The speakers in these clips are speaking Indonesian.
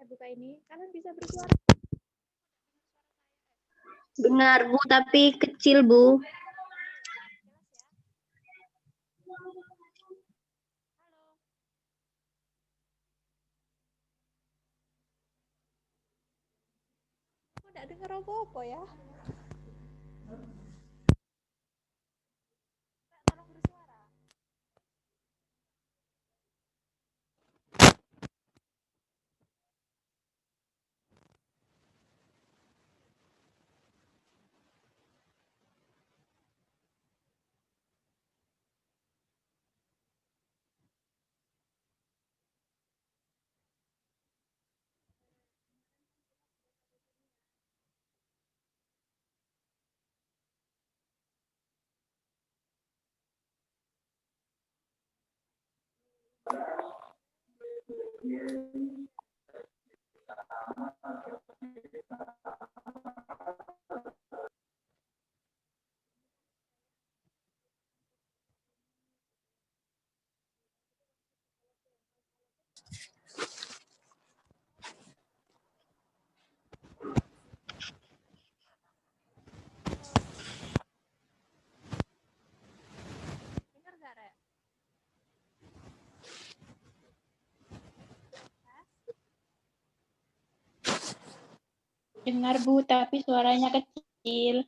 buka ini. Kalian bisa bersuara. Dengar, Bu, tapi kecil, Bu. Aku tidak dengar apa-apa ya. Tolong bersuara. Dengar gak, Rek? Dengar, Bu, tapi suaranya kecil.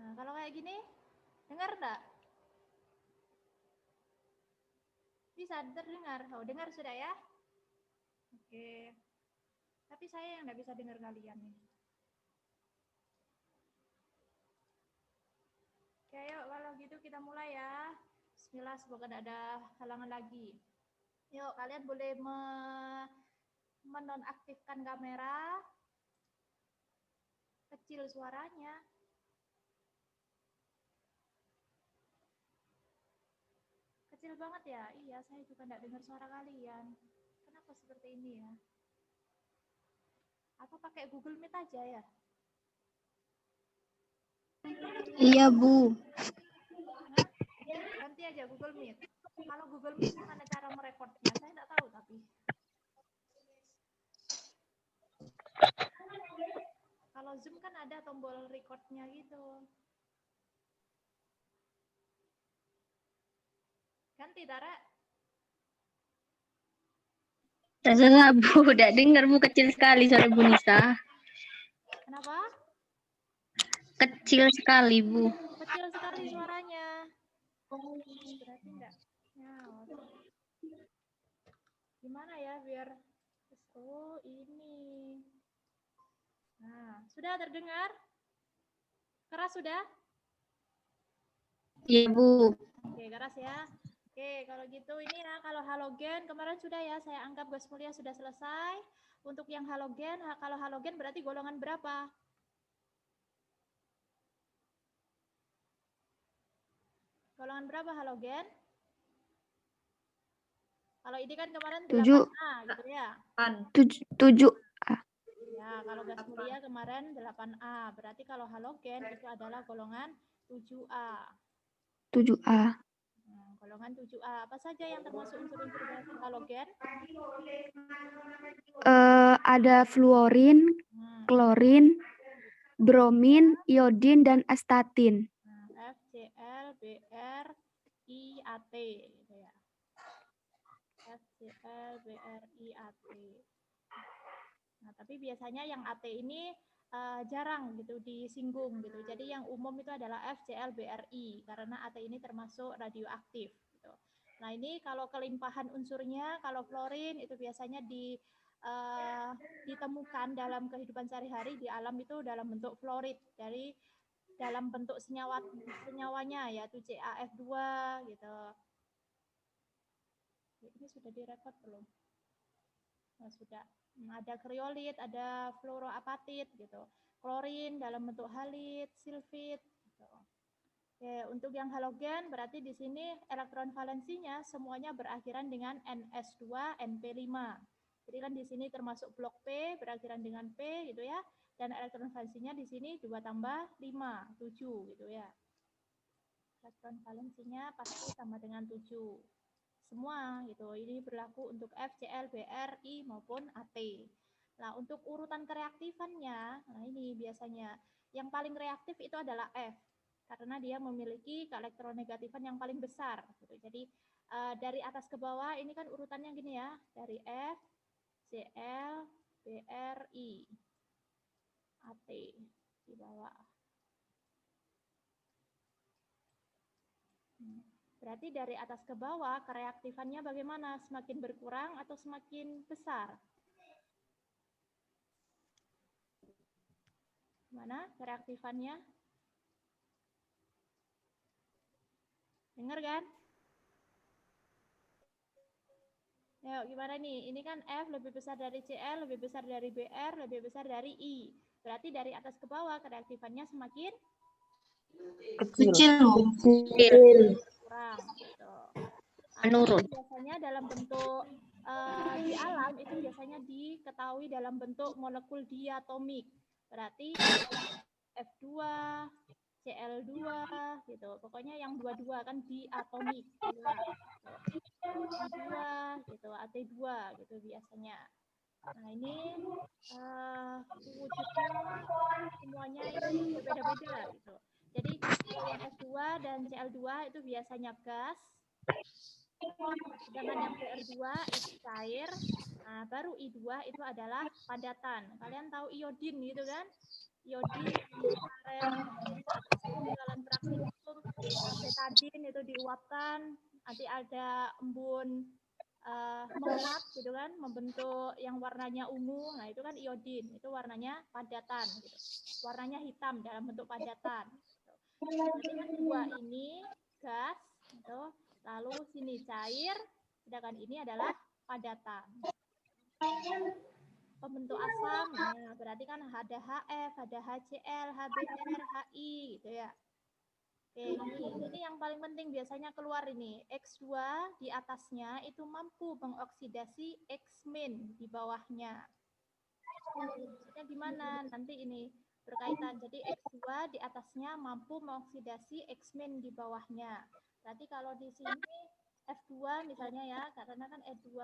Nah, kalau kayak gini, dengar enggak? Bisa terdengar. Oh, dengar sudah ya? Oke. Tapi saya yang nggak bisa dengar kalian nih. Oke, yuk kalau gitu kita mulai ya. Bismillah, semoga tidak ada halangan lagi. Yuk, kalian boleh menonaktifkan kamera. Kecil suaranya. Kecil banget ya? Iya, saya juga tidak dengar suara kalian. Kenapa seperti ini ya? Atau pakai Google Meet aja ya? Iya, Bu. Hah? Ganti aja Google Meet. Kalau Google Meet gimana cara merekodnya? Saya tidak tahu tapi. Kalau Zoom kan ada tombol recordnya gitu. Ganti, Tara. Terserah, Bu. Udah dengar, Bu. Kecil sekali suara Bu Nisa. Kenapa? Kecil sekali, Bu. Kecil sekali suaranya. Berarti enggak nyaut. Gimana ya biar... Oh, ini. Nah, sudah terdengar? Keras sudah? Iya, Bu. Oke, keras ya. Oke, kalau gitu ini ya, kalau halogen kemarin sudah ya, saya anggap gas mulia sudah selesai. Untuk yang halogen, kalau halogen berarti golongan berapa? Golongan berapa halogen? Kalau ini kan kemarin 7. 8A gitu ya. 7. Ya, kalau gas mulia kemarin 8A. Berarti kalau halogen itu adalah golongan 7A. 7A. Nah, golongan 7A. Apa saja yang termasuk unsur-unsur gas halogen? Ada fluorin, klorin, bromin, iodin, dan astatin. Nah, FCl, Br, IAT gitu ya. FCl, BRI, AT. Nah, tapi biasanya yang AT ini jarang gitu disinggung gitu. Jadi yang umum itu adalah FCl, BRI karena AT ini termasuk radioaktif gitu. Nah, ini kalau kelimpahan unsurnya, kalau fluorin itu biasanya ditemukan dalam kehidupan sehari-hari di alam itu dalam bentuk fluorid dari dalam bentuk senyawanya yaitu CaF2 gitu. Ini sudah direkod belum? Nah, sudah. Ada kriolit, ada fluoroapatit gitu. Klorin dalam bentuk halit, silfit gitu. Oke, untuk yang halogen berarti di sini elektron valensinya semuanya berakhiran dengan NS2, NP5. Jadi kan di sini termasuk blok P berakhiran dengan P gitu ya. Dan elektron valensinya di sini 2 tambah 5, 7 gitu ya. Elektron valensinya pasti sama dengan 7. Semua gitu. Ini berlaku untuk FCl, BRI maupun AT. Nah, untuk urutan kereaktifannya, nah ini biasanya yang paling reaktif itu adalah F karena dia memiliki keelektronegatifan yang paling besar gitu. Jadi dari atas ke bawah ini kan urutannya gini ya, dari F, Cl, BRI, AT di bawah. Berarti dari atas ke bawah kereaktifannya bagaimana? Semakin berkurang atau semakin besar? Gimana kereaktifannya? Dengar kan? Ya, gimana nih? Ini kan F lebih besar dari Cl, lebih besar dari Br, lebih besar dari I. Berarti dari atas ke bawah kereaktifannya semakin Kecil. kurang. Gitu. Menurun. Biasanya dalam bentuk di alam itu biasanya diketahui dalam bentuk molekul diatomik. Berarti F2, Cl2 gitu. Pokoknya yang dua-dua kan diatomik. I2 gitu, AT2 gitu biasanya. Nah, ini wujudnya semuanya ini berbeda-beda gitu. Jadi kalau yang F2 dan Cl2 itu biasanya gas. Sedangkan yang Br2 itu cair. Nah, baru I2 itu adalah padatan. Kalian tahu iodin gitu kan? iodin, aren, atau penggalan praktikum, betadin itu diuapkan, nanti ada embun menguap gitu kan, membentuk yang warnanya ungu, nah itu kan iodin, itu warnanya padatan, gitu. Warnanya hitam dalam bentuk padatan. Gitu. Jadi kan dua ini gas, gitu. Lalu sini cair, sedangkan ini adalah padatan. Pembentuk asam, nah berarti kan ada HF, ada HCl, HBr, HI, gitu ya. Oke, ini yang paling penting biasanya keluar ini. X2 di atasnya itu mampu mengoksidasi X- di bawahnya. Maksudnya gimana? Nanti ini berkaitan. Jadi X2 di atasnya mampu mengoksidasi X- di bawahnya. Berarti kalau di sini F2 misalnya ya, karena kan E2.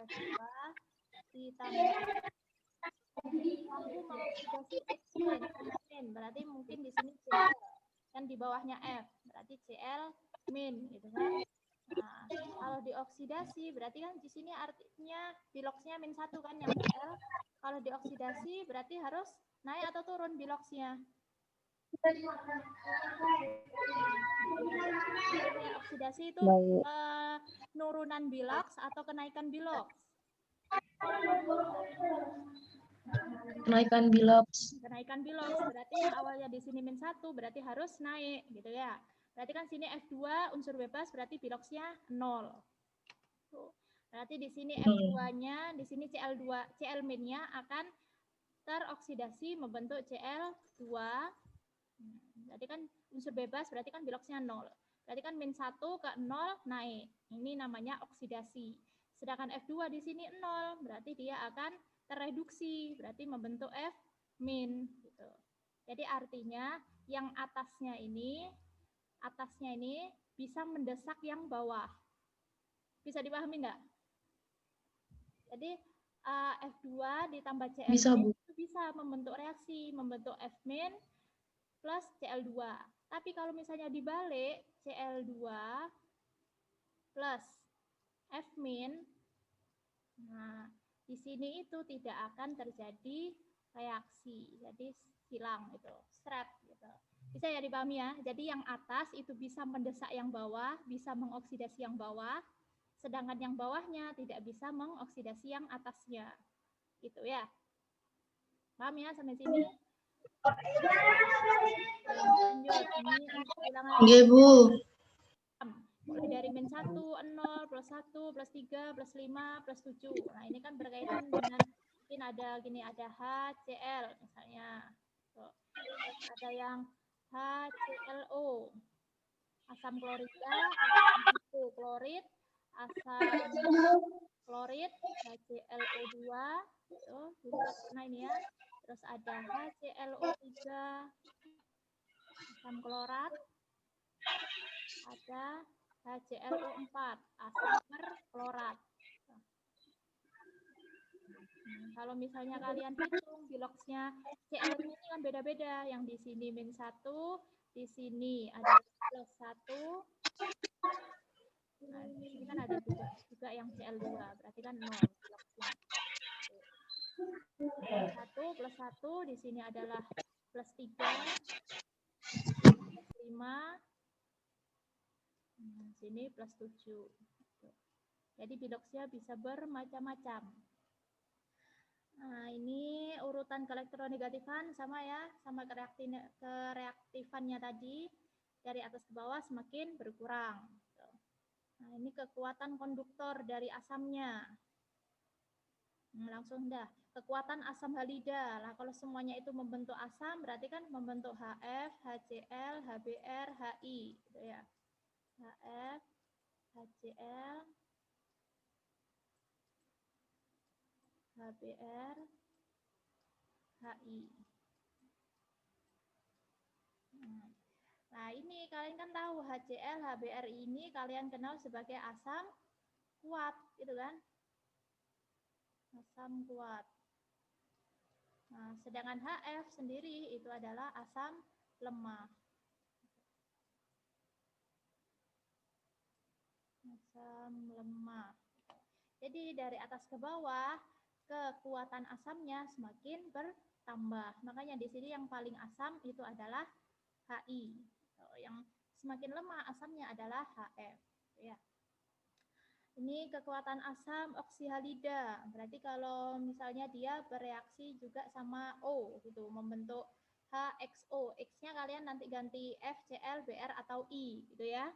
F2 ditambah mampu mengoksidasi X-, berarti mungkin di sini Cl. Kan di bawahnya F, berarti Cl-, gitu kan. Nah, kalau dioksidasi berarti kan di sini artinya biloksnya -1 kan yang Cl. Kalau dioksidasi berarti harus naik atau turun biloksnya? Oksidasi itu nurunan biloks atau kenaikan biloks? Kenaikan biloks. Kenaikan biloks, berarti yang awalnya di sini -1 berarti harus naik gitu ya. Berarti kan sini F2 unsur bebas berarti biloksnya 0. Tuh. Berarti di sini F2-nya, di sini Cl2, Cl-nya akan teroksidasi membentuk Cl2. Berarti kan unsur bebas berarti kan biloksnya 0. Berarti kan -1 ke 0 naik. Ini namanya oksidasi. Sedangkan F2 di sini 0, berarti dia akan tereduksi, berarti membentuk F-. Gitu. Jadi artinya yang atasnya ini bisa mendesak yang bawah. Bisa dipahami nggak? Jadi F2 ditambah Cl itu bisa membentuk reaksi, membentuk F- plus Cl2. Tapi kalau misalnya dibalik, Cl2 plus F-, nah di sini itu tidak akan terjadi reaksi, jadi silang itu, strap gitu. Bisa ya dipahami ya. Jadi yang atas itu bisa mendesak yang bawah, bisa mengoksidasi yang bawah, sedangkan yang bawahnya tidak bisa mengoksidasi yang atasnya. Gitu ya. Paham ya sampai sini? Lanjut. Ini ulangan. Iya, Bu. Mulai dari -1, 0, +1, +3, +5, +7. Nah, ini kan berkaitan dengan mungkin ada gini, ada HCl misalnya. Tuh. Terus ada yang HClO. Asam klorida, asam hipoklorit, asam klorid, HClO2, itu nah ini ya. Terus ada HClO3, asam klorat, ada HClO4, asam perklorat. Kalau misalnya kalian hitung biloksnya Cl ini kan beda-beda. Yang di sini -1, di sini ada +1. Nah, di sini kan ada juga yang Cl2, berarti kan 0 biloksnya. 1 + 1, di sini adalah +3, +5, sini +7. Jadi biloksnya bisa bermacam-macam. Nah, ini urutan keelektronegatifan sama ya, sama kereaktifannya tadi. Dari atas ke bawah semakin berkurang. Nah, ini kekuatan konduktor dari asamnya. Langsung dah. Kekuatan asam halida. Nah, kalau semuanya itu membentuk asam, berarti kan membentuk HF, HCl, HBr, HI. Gitu ya. HF, HCl, HBr, HI. Nah, ini kalian kan tahu HCl, HBr ini kalian kenal sebagai asam kuat, gitu kan? Asam kuat. Nah, sedangkan HF sendiri itu adalah asam lemah. Asam lemah. Jadi dari atas ke bawah, kekuatan asamnya semakin tambah. Makanya di sini yang paling asam itu adalah HI. Yang semakin lemah asamnya adalah HF. Ya. Ini kekuatan asam oksihalida. Berarti kalau misalnya dia bereaksi juga sama O gitu, membentuk HXO. X-nya kalian nanti ganti FCl, Br atau I gitu ya.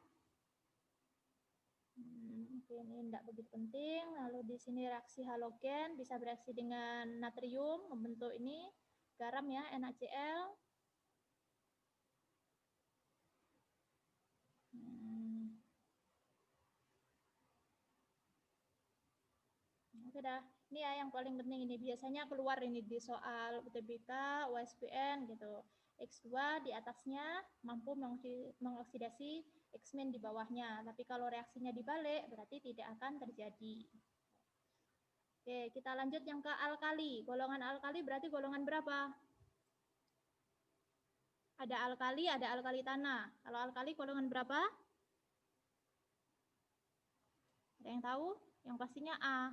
Oke, ini tidak begitu penting. Lalu di sini reaksi halogen bisa bereaksi dengan natrium membentuk ini garam ya, NaCl. Oke dah. Ini ya yang paling penting ini biasanya keluar ini di soal UTBK, USBN gitu. X2 di atasnya mampu mengoksidasi X- di bawahnya. Tapi kalau reaksinya dibalik berarti tidak akan terjadi. Oke, kita lanjut yang ke alkali. Golongan alkali berarti golongan berapa? Ada alkali tanah. Kalau alkali golongan berapa? Ada yang tahu? Yang pastinya A.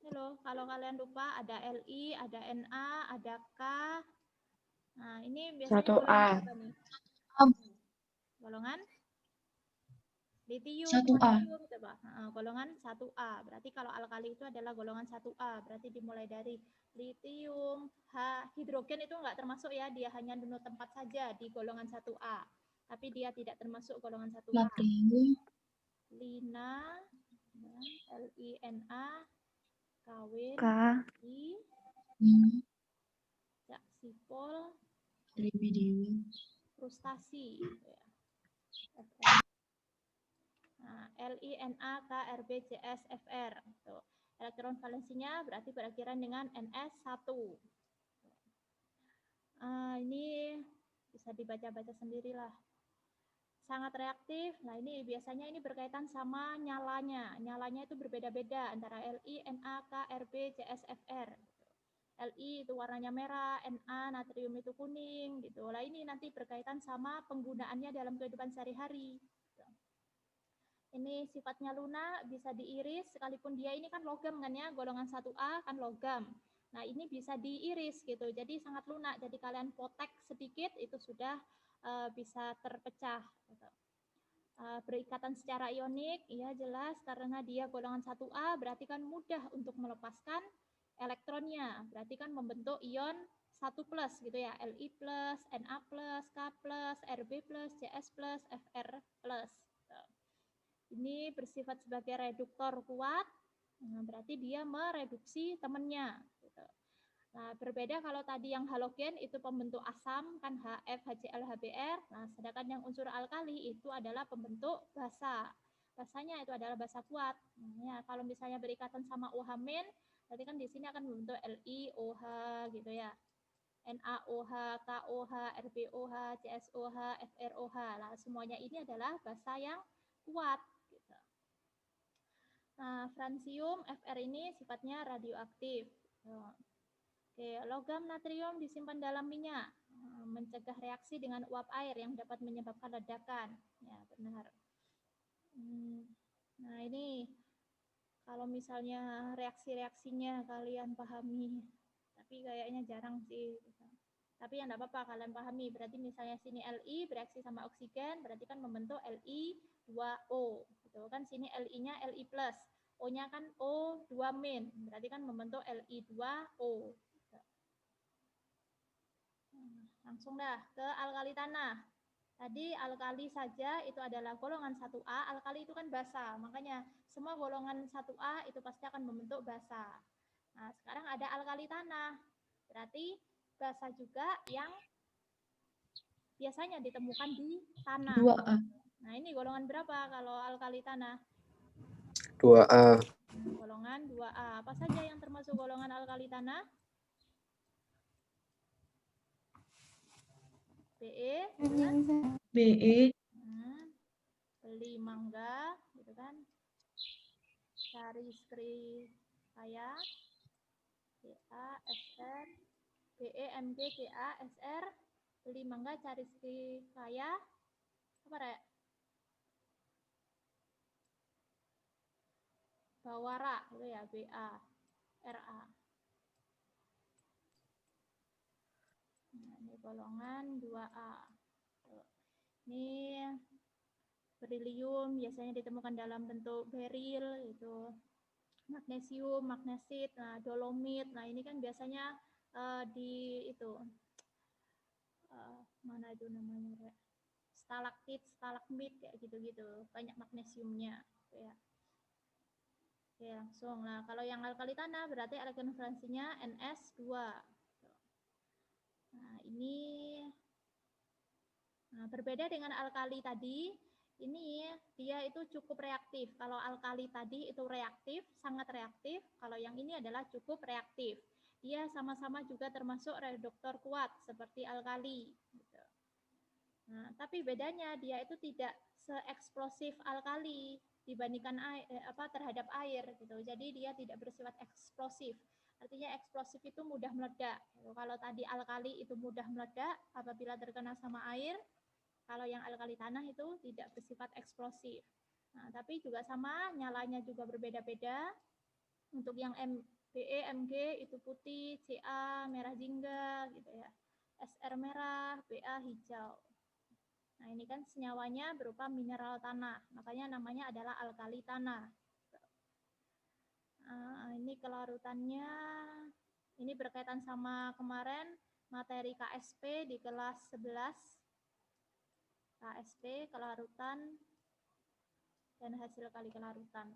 Ini loh, kalau kalian lupa ada Li, ada Na, ada K. Nah, ini biasanya 1A. golongan apa nih? Golongan litium. 1A. Coba. Golongan 1A. Berarti kalau alkali itu adalah golongan 1A. Berarti dimulai dari litium, hidrogen itu enggak termasuk ya, dia hanya dulu tempat saja di golongan 1A. Tapi dia tidak termasuk golongan 1A. Natrium. Lina, Lina, kawin, I, Jaksipol, frustasi. Ya. Nah, Lina, KRBCS, FR. Tuh. Elektron valensinya berarti berakhiran dengan NS1. Ini bisa dibaca-baca sendirilah. Sangat reaktif. Nah, ini biasanya ini berkaitan sama nyalanya. Nyalanya itu berbeda-beda antara Li, Na, K, Rb, CS, Fr. Li itu warnanya merah, Na natrium itu kuning gitu. Lah ini nanti berkaitan sama penggunaannya dalam kehidupan sehari-hari. Ini sifatnya lunak, bisa diiris sekalipun dia ini kan logam kan ya, golongan 1A kan logam. Nah, ini bisa diiris gitu. Jadi sangat lunak. Jadi kalian potek sedikit itu sudah bisa terpecah gitu. Berikatan secara ionik, ya jelas karena dia golongan 1A berarti kan mudah untuk melepaskan elektronnya. Berarti kan membentuk ion 1+ gitu ya, Li+, Na+, K+, Rb+, Cs+, Fr+. Gitu. Ini bersifat sebagai reduktor kuat, nah, berarti dia mereduksi temannya. Gitu. Nah, berbeda kalau tadi yang halogen itu pembentuk asam, kan HF, HCl, HBr. Nah, sedangkan yang unsur alkali itu adalah pembentuk basa. Basanya itu adalah basa kuat. Nah, ya, kalau misalnya berikatan sama OH-, berarti kan di sini akan membentuk LiOH gitu ya. NaOH, KOH, RbOH, CSOH, FrOH. Nah, semuanya ini adalah basa yang kuat. Gitu. Nah, francium, Fr ini sifatnya radioaktif. Oke, logam natrium disimpan dalam minyak, mencegah reaksi dengan uap air yang dapat menyebabkan ledakan. Ya, benar. Nah, ini kalau misalnya reaksi-reaksinya kalian pahami, tapi kayaknya jarang sih. Tapi yang enggak apa-apa kalian pahami. Berarti misalnya sini Li bereaksi sama oksigen, berarti kan membentuk Li2O. Gitu kan sini Li-nya Li+. O-nya kan O2-, berarti kan membentuk Li2O. Langsung dah ke alkali tanah. Tadi alkali saja itu adalah golongan 1A, alkali itu kan basa, makanya semua golongan 1A itu pasti akan membentuk basa. Nah, sekarang ada alkali tanah, berarti basa juga yang biasanya ditemukan di tanah. 2A. Nah, ini golongan berapa kalau alkali tanah? 2A. Golongan 2A. Apa saja yang termasuk golongan alkali tanah? Be, Be. beli mangga, gitu kan? Cari skri saya, Ca, Sr, Be, Mg, Ca, Sr, beli mangga, cari skri saya, apa rek? Bawara, gitu ya, Ba, Ra. golongan 2A. Ini berilium biasanya ditemukan dalam bentuk beril, itu magnesium, magnesit, nah, dolomit. Nah, ini kan biasanya di itu mana itu namanya, stalaktit, stalagmit kayak gitu-gitu, banyak magnesiumnya, ya. Oke, langsung. Nah, kalau yang alkali tanah berarti elektron valensinya NS2. Nah, ini berbeda dengan alkali tadi, ini dia itu cukup reaktif. Kalau alkali tadi itu reaktif, sangat reaktif. Kalau yang ini adalah cukup reaktif. Dia sama-sama juga termasuk reduktor kuat seperti alkali. Gitu. Nah, tapi bedanya dia itu tidak seeksplosif alkali dibandingkan air, terhadap air. Gitu. Jadi dia tidak bersifat eksplosif. Artinya eksplosif itu mudah meledak. Kalau tadi alkali itu mudah meledak apabila terkena sama air. Kalau yang alkali tanah itu tidak bersifat eksplosif. Nah, tapi juga sama, nyalanya juga berbeda-beda. Untuk yang BE, MG itu putih, CA merah jingga gitu ya. SR merah, BA hijau. Nah, ini kan senyawanya berupa mineral tanah. Makanya namanya adalah alkali tanah. Ini kelarutannya, ini berkaitan sama kemarin materi KSP di kelas 11. KSP, kelarutan, dan hasil kali kelarutan.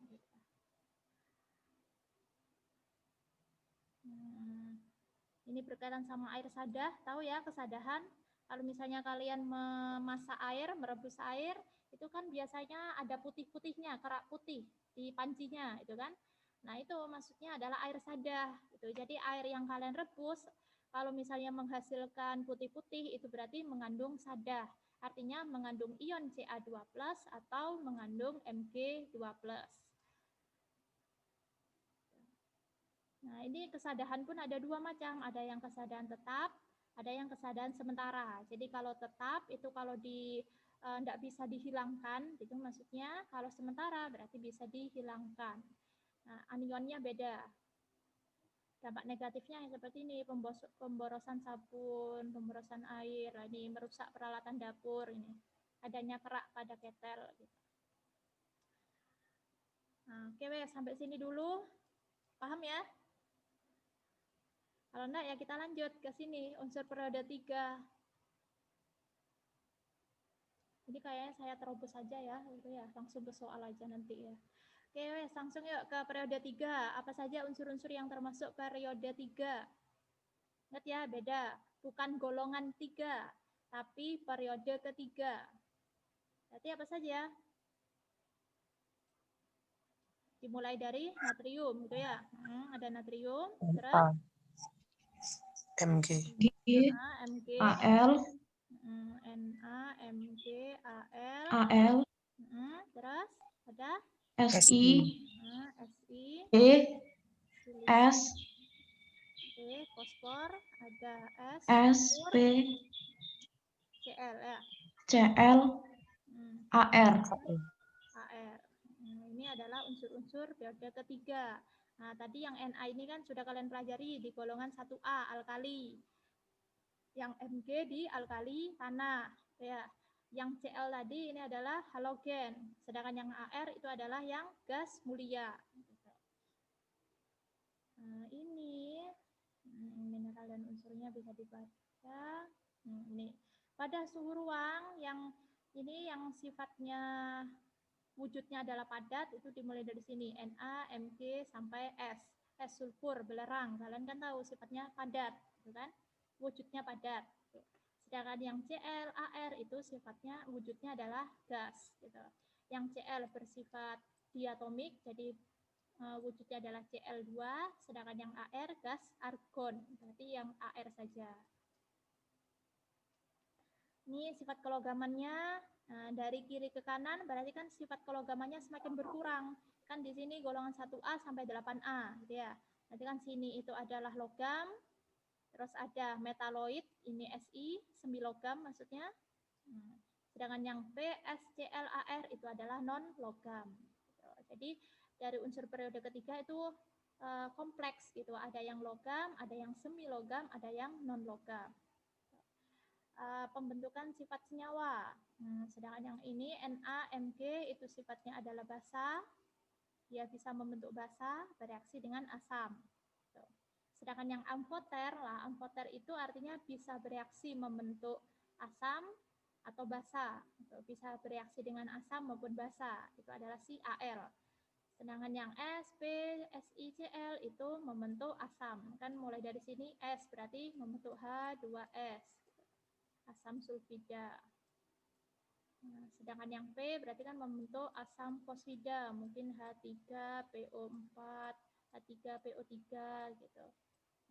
Ini berkaitan sama air sadah, tahu ya kesadahan? Kalau misalnya kalian memasak air, merebus air, itu kan biasanya ada putih-putihnya, kerak putih di pancinya, itu kan? Nah, itu maksudnya adalah air sadah. Gitu. Jadi air yang kalian rebus, kalau misalnya menghasilkan putih-putih, itu berarti mengandung sadah. Artinya mengandung ion Ca2+ atau mengandung Mg2+. Nah, ini kesadahan pun ada dua macam. Ada yang kesadahan tetap, ada yang kesadahan sementara. Jadi kalau tetap itu kalau tidak bisa dihilangkan, itu maksudnya kalau sementara berarti bisa dihilangkan. Nah, anionnya beda. Dampak negatifnya seperti ini, pemborosan sabun, pemborosan air, ini merusak peralatan dapur, ini adanya kerak pada ketel. Gitu. Nah, oke, sampai sini dulu, paham ya? Kalau enggak ya kita lanjut ke sini, unsur periode 3. Jadi kayaknya saya terobos saja ya, gitu ya, langsung ke soal aja nanti ya. Oke, langsung yuk ke periode 3. Apa saja unsur-unsur yang termasuk periode 3? Ingat ya, beda. Bukan golongan 3, tapi periode ketiga. Berarti apa saja? Dimulai dari natrium, gitu ya. Ada natrium, terus MG. Mg, AL, Na, Mg, Al, AL, terus ada SI, Si, E, silika, S, fosfor, ada S, S, P, Cl ya. CL, AR. AR. Ini adalah unsur-unsur periode ketiga. Nah, tadi yang Na ini kan sudah kalian pelajari di golongan 1A, alkali. Yang Mg di alkali tanah. Ya. Yang Cl tadi ini adalah halogen. Sedangkan yang Ar itu adalah yang gas mulia. Nah, ini mineral dan unsurnya bisa dibaca. Ini pada suhu ruang yang ini yang sifatnya wujudnya adalah padat, itu dimulai dari sini, Na, Mg, sampai S. S sulfur, belerang. Kalian kan tahu sifatnya padat, gitu kan? Wujudnya padat. Sedangkan yang Cl, Ar itu sifatnya wujudnya adalah gas. Gitu. Yang Cl bersifat diatomik, jadi wujudnya adalah Cl2, sedangkan yang Ar gas argon. Berarti yang Ar saja. Ini sifat kelogamannya. Nah, dari kiri ke kanan berarti kan sifat kelogamannya semakin berkurang. Kan di sini golongan 1A sampai 8A, gitu ya. Nanti kan sini itu adalah logam. Terus ada metaloid, ini Si, semilogam maksudnya. Sedangkan yang P, S, Cl, Ar itu adalah non-logam. Jadi dari unsur periode ketiga itu kompleks gitu. Ada yang logam, ada yang semilogam, ada yang non-logam. pembentukan sifat senyawa. Sedangkan yang ini NaMg itu sifatnya adalah basa, dia bisa membentuk basa bereaksi dengan asam. Sedangkan yang amfoter itu artinya bisa bereaksi membentuk asam atau basa, bisa bereaksi dengan asam maupun basa, itu adalah si Al. Sedangkan yang SP, SiCl itu membentuk asam. Kan mulai dari sini S berarti membentuk H2S, asam sulfida. Nah, sedangkan yang P berarti kan membentuk asam fosfida, mungkin H3PO4, H3PO3 gitu,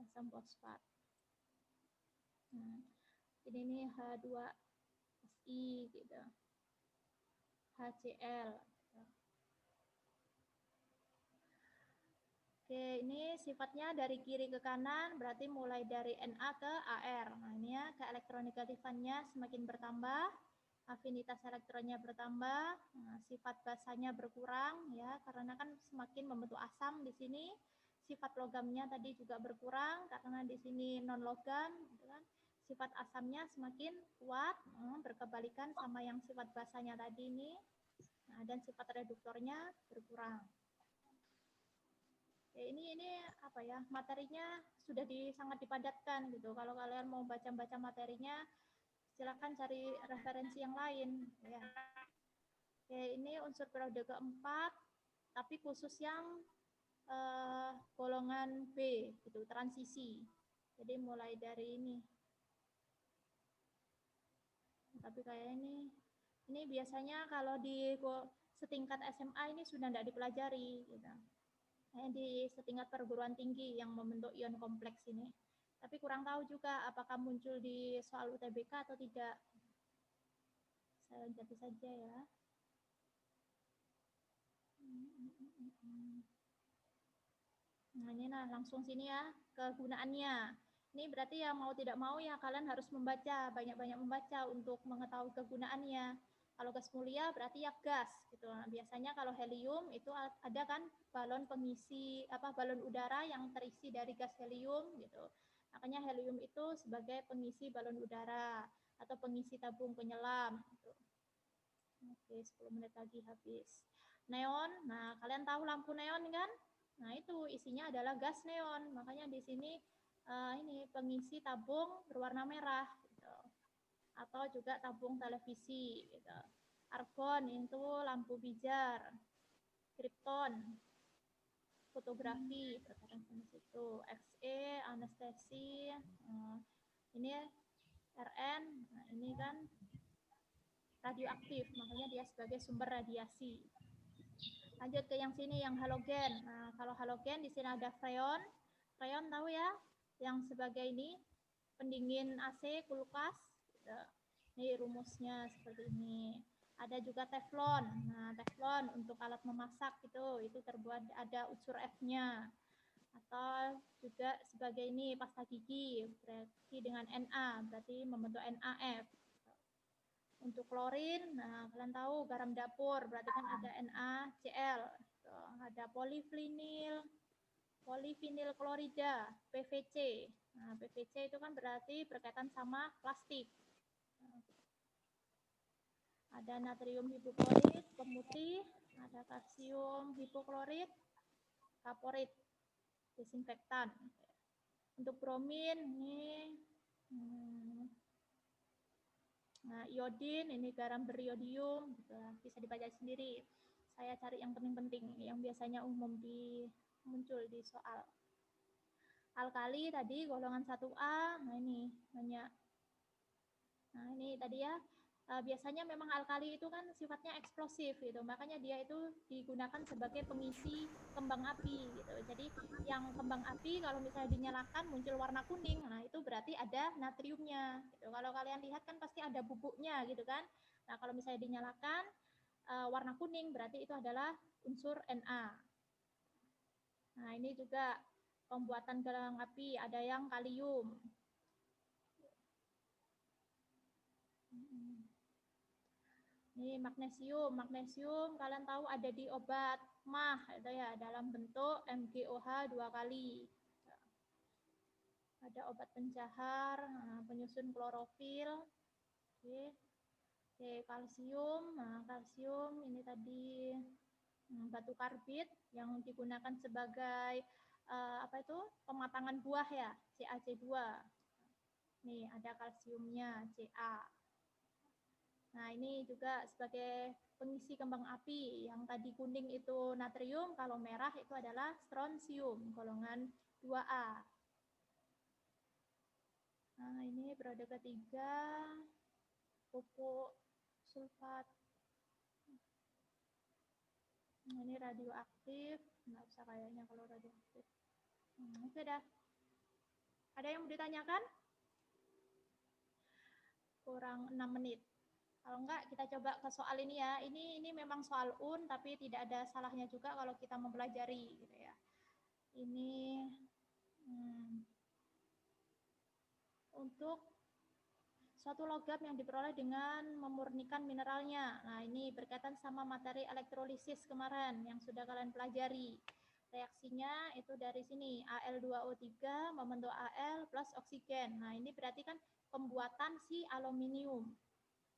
asam fosfat. Nah, ini H2Si gitu, HCl. Oke, ini sifatnya dari kiri ke kanan, berarti mulai dari Na ke Ar. Nah, ini ya, keelektronegatifannya semakin bertambah, afinitas elektronnya bertambah, nah, sifat basanya berkurang, ya, karena kan semakin membentuk asam di sini. Sifat logamnya tadi juga berkurang, karena di sini non logam, gitu kan. Sifat asamnya semakin kuat, berkebalikan sama yang sifat basanya tadi ini. Nah, dan sifat reduktornya berkurang. Ya, ini apa ya, materinya sudah sangat dipadatkan gitu. Kalau kalian mau baca-baca materinya, silakan cari referensi yang lain ya. Oke, ini unsur periode keempat, tapi khusus yang golongan B gitu, transisi. Jadi mulai dari ini. Tapi kayak ini biasanya kalau di setingkat SMA ini sudah tidak dipelajari gitu. Di setingkat perguruan tinggi yang membentuk ion kompleks ini. Tapi kurang tahu juga apakah muncul di soal UTBK atau tidak. Saya jatuh saja ya. Nah, ini langsung sini ya, kegunaannya. Ini berarti ya mau tidak mau ya kalian harus membaca, banyak-banyak membaca untuk mengetahui kegunaannya. Kalau gas mulia berarti ya gas gitu. Nah, biasanya kalau helium itu ada kan balon pengisi balon udara yang terisi dari gas helium gitu. Makanya helium itu sebagai pengisi balon udara atau pengisi tabung penyelam gitu. Oke, 10 menit lagi habis. Neon. Nah, kalian tahu lampu neon kan? Nah, itu isinya adalah gas neon. Makanya di sini ini pengisi tabung berwarna merah gitu. Atau juga tabung televisi gitu. Argon itu lampu pijar, krypton fotografi berkaitan sama situ, Xe anestesi, ini Rn, nah ini kan radioaktif, makanya dia sebagai sumber radiasi. Lanjut ke yang sini yang halogen. Nah, kalau halogen di sini ada freon. Freon tahu ya, yang sebagai ini pendingin AC, kulkas. Gitu. Ini rumusnya seperti ini. Ada juga teflon. Nah, teflon untuk alat memasak itu terbuat ada unsur F-nya. Atau juga sebagai ini pasta gigi berarti dengan Na, berarti membentuk NaF. Untuk klorin, nah kalian tahu garam dapur berarti kan ada NaCl. Ada polivinil klorida, PVC. Nah, PVC itu kan berarti berkaitan sama plastik. Ada natrium hipoklorit, pemutih, ada kalsium hipoklorit, kaporit, desinfektan. Untuk bromin ini nah, iodin ini garam beriodium gitu, bisa dibaca sendiri. Saya cari yang penting-penting yang biasanya umum muncul di soal. Alkali tadi golongan 1A, nah ini banyak. Nah, ini tadi ya, biasanya memang alkali itu kan sifatnya eksplosif gitu, makanya dia itu digunakan sebagai pengisi kembang api gitu. Jadi yang kembang api kalau misalnya dinyalakan muncul warna kuning, nah itu berarti ada natriumnya gitu. Kalau kalian lihat kan pasti ada bubuknya gitu kan. Nah, kalau misalnya dinyalakan warna kuning berarti itu adalah unsur Na. Nah, ini juga pembuatan gelang api, ada yang kalium. Ini magnesium. Magnesium kalian tahu ada di obat MAH itu ya, dalam bentuk MgOH 2 kali. ada obat pencahar, penyusun klorofil. Oke. Oke, kalsium. Nah, kalsium ini tadi batu karbit yang digunakan sebagai apa itu? Pematangan buah ya, CaC2. Nih, ada kalsiumnya, Ca. Nah, ini juga sebagai pengisi kembang api. Yang tadi kuning itu natrium, kalau merah itu adalah strontium, golongan 2A. Nah, ini periode ketiga, pupuk sulfat. Nah, ini radioaktif, nggak usah kayaknya kalau radioaktif. Oke dah. Ada yang mau ditanyakan? Kurang 6 menit. Kalau enggak, kita coba ke soal ini ya. Ini memang soal tapi tidak ada salahnya juga kalau kita mempelajari gitu ya. Ini untuk suatu logam yang diperoleh dengan memurnikan mineralnya. Nah, ini berkaitan sama materi elektrolisis kemarin yang sudah kalian pelajari. Reaksinya itu dari sini, Al2O3 membentuk Al plus oksigen. Nah, ini berarti kan pembuatan si aluminium.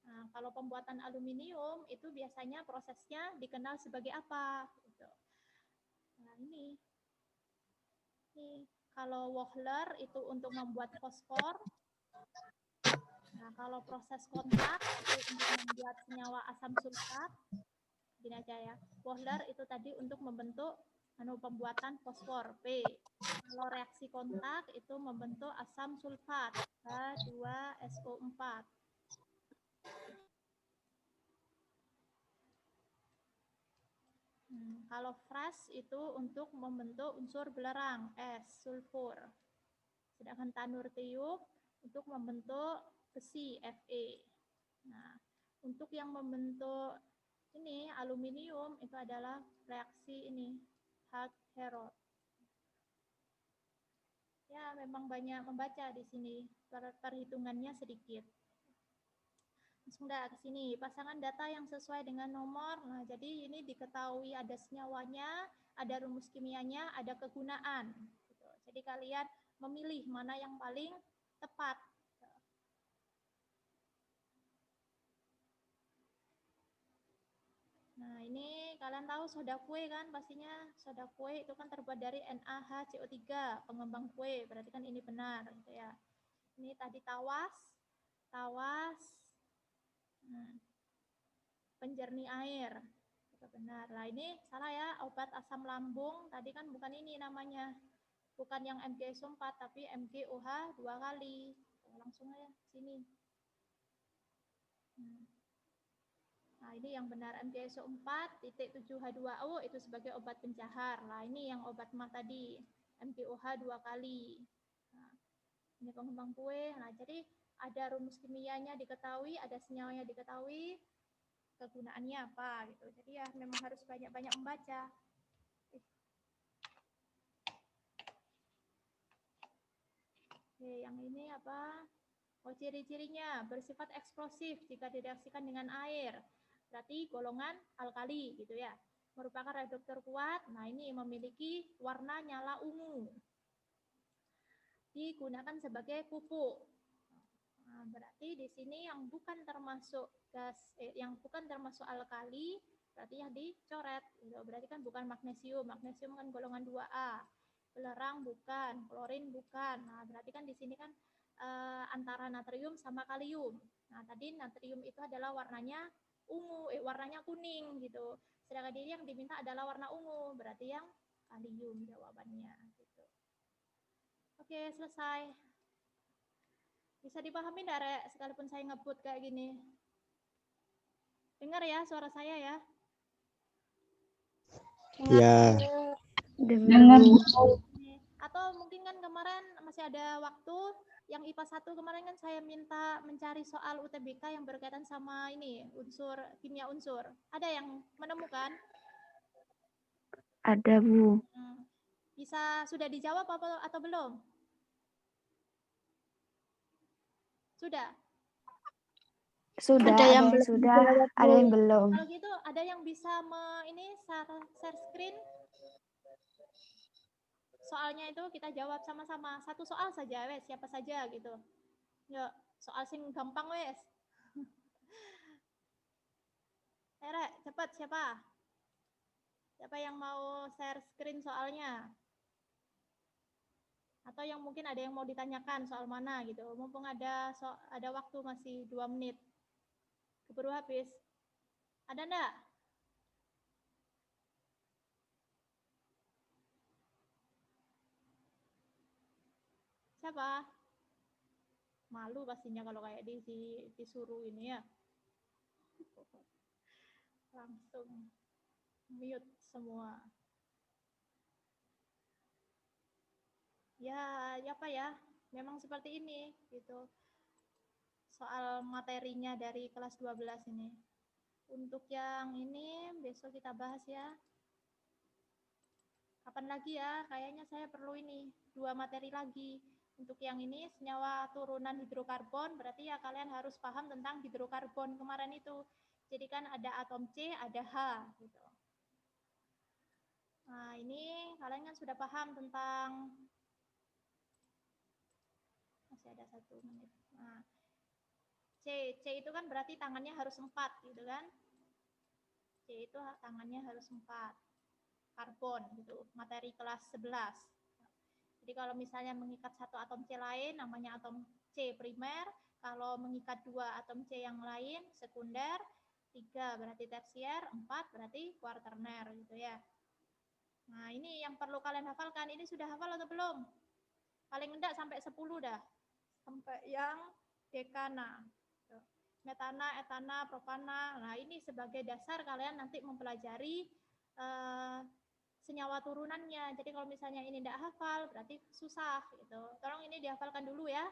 Nah, kalau pembuatan aluminium itu biasanya prosesnya dikenal sebagai apa? Gitu. Nah, ini kalau Wohler itu untuk membuat fosfor. Nah, kalau proses kontak itu untuk membuat senyawa asam sulfat. Gini aja ya. Wohler itu tadi untuk membentuk pembuatan fosfor P. Kalau reaksi kontak itu membentuk asam sulfat H2SO4. Kalau fresh itu untuk membentuk unsur belerang S, sulfur. Sedangkan tanurtium untuk membentuk besi Fe. Nah, untuk yang membentuk ini aluminium itu adalah reaksi ini Hart-Heroult. Ya, memang banyak membaca di sini, perhitungannya sedikit. Langsung dah ke sini, pasangan data yang sesuai dengan nomor. Nah, jadi ini diketahui ada senyawanya, ada rumus kimianya, ada kegunaan. Gitu. Jadi kalian memilih mana yang paling tepat. Nah, ini kalian tahu soda kue kan? Pastinya soda kue itu kan terbuat dari NaHCO3, pengembang kue. Berarti kan ini benar gitu ya. Ini tadi tawas, penjernih air. Itu benar. Nah, ini salah ya, obat asam lambung. Tadi kan bukan ini namanya. Bukan yang MgSO4, tapi MgOH 2 kali. Langsung aja sini. Nah, ini yang benar MgSO4 titik 7H2O itu sebagai obat pencahar. Nah, ini yang obat mah tadi MgOH 2 kali. Nah, ini pengembang kue. Nah, jadi ada rumus kimianya diketahui, ada senyawanya diketahui, kegunaannya apa gitu. Jadi ya memang harus banyak-banyak membaca. Oke, yang ini apa? Oh, ciri-cirinya bersifat eksplosif jika direaksikan dengan air. Berarti golongan alkali gitu ya. Merupakan reduktor kuat. Nah, ini memiliki warna nyala ungu. Digunakan sebagai pupuk. Nah, berarti di sini yang bukan termasuk gas, yang bukan termasuk alkali, berarti yang dicoret. Gitu. Berarti kan bukan magnesium. Magnesium kan golongan 2A. Belerang bukan, klorin bukan. Nah, berarti kan di sini kan antara natrium sama kalium. Nah, tadi natrium itu adalah warnanya ungu, warnanya kuning gitu. Sedangkan ini yang diminta adalah warna ungu, berarti yang kalium jawabannya gitu. Oke, selesai. Bisa dipahami enggak, Rek? Sekalipun saya ngebut kayak gini. Dengar ya suara saya ya? Ya. Dengar. Atau mungkin kan kemarin masih ada waktu yang IPA 1 kemarin kan saya minta mencari soal UTBK yang berkaitan sama ini unsur kimia unsur. Ada yang menemukan? Ada, Bu. Bisa sudah dijawab atau belum? Sudah. Sudah, Ada yang belum sudah, ada yang belum. Kalau gitu ada yang bisa ini share screen? soalnya itu kita jawab sama-sama. Satu soal saja, wes, siapa saja gitu. Yuk, soal sing gampang wes. Rek, cepat siapa? Siapa yang mau share screen soalnya? Atau yang mungkin ada yang mau ditanyakan soal mana gitu. Mumpung ada waktu masih 2 menit. Keburu habis. Ada enggak? Siapa? Malu pastinya kalau kayak disuruh ini ya. Langsung mute semua. Ya apa ya? Memang seperti ini gitu. Soal materinya dari kelas 12 ini. Untuk yang ini besok kita bahas ya. Kapan lagi ya? Kayaknya saya perlu ini 2 materi lagi. Untuk yang ini senyawa turunan hidrokarbon, berarti ya kalian harus paham tentang hidrokarbon kemarin itu. Jadi kan ada atom C, ada H gitu. Nah, ini kalian kan sudah paham tentang, masih ada 1 menit. Nah, C itu kan berarti tangannya harus 4 gitu kan. C itu tangannya harus 4. Karbon gitu, materi kelas 11. Jadi kalau misalnya mengikat satu atom C lain namanya atom C primer, kalau mengikat 2 atom C yang lain sekunder, 3 berarti tersier, 4 berarti kuarterner gitu ya. Nah, ini yang perlu kalian hafalkan. Ini sudah hafal atau belum? Paling enggak sampai 10 dah. Sampai yang dekana. Metana, etana, propana. Nah, ini sebagai dasar kalian nanti mempelajari senyawa turunannya. Jadi kalau misalnya ini tidak hafal, berarti susah gitu. Tolong ini dihafalkan dulu ya.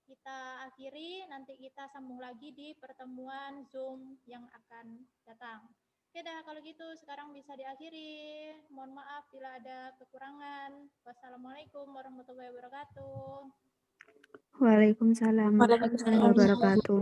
Kita akhiri, nanti kita sambung lagi di pertemuan Zoom yang akan datang. Oke dah, kalau gitu sekarang bisa diakhiri. Mohon maaf bila ada kekurangan. Wassalamualaikum warahmatullahi wabarakatuh. Waalaikumsalam warahmatullahi wabarakatuh.